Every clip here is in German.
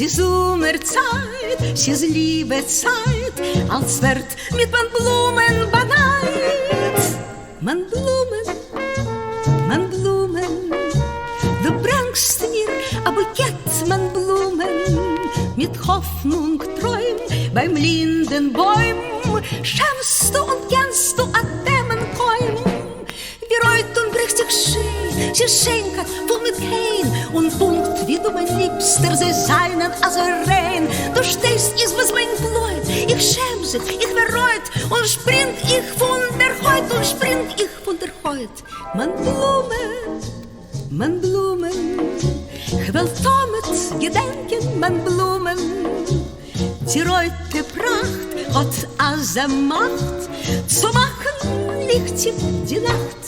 die Sommerzeit, she's liebe Zeit, als wird mit man Blumen beneit. Man Blumen, du bringst mir ein Bukett, man Blumen, mit Hoffnung träum beim Lindenbäum, schämst du und kennst du an dem Träum. Wie reut und bricht sich schön, sie schenkt voll mit Hein und Punkt, wie du mein Liebster, sie seinen rein. Du stehst, ist was mein Blut, ich schäm sich, ich bereut und spring ich von der Heut und spring ich von der Heut. Man Blumen, ich will damit gedenken, man Blumen. Die reute Pracht hat also Macht, zu machen lichtig die Nacht.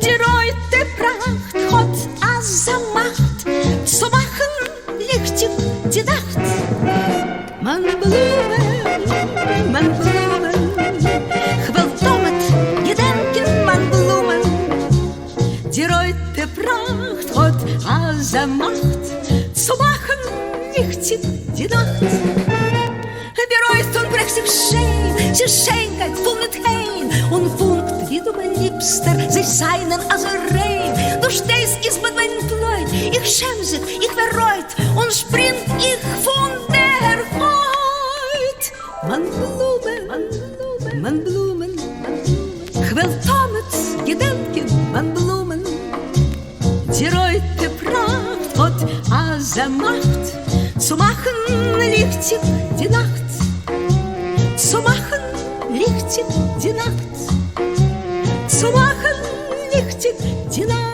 Die reute Pracht hat also Macht, zu machen lichtig die Nacht. Man Blumen, ich will damit gedenken, man Blumen. Die reute Pracht hat also Macht, zu machen lichtig die Nacht. Wie reut und bricht sich schön, sie schenkt voll mit Hein und funkt, wie du mein Liebster, sie seinen rein. Du stehst, ist mit meinem Blut, ich schäm sich, ich bereut und spring ich von der Heut. Man Blumen, ich will damit gedenken, man Blumen. Die reute Pracht hat also Macht, zu machen lichtig die Nacht. Zu machen lichtig die Nacht. Zu machen lichtig die Nacht.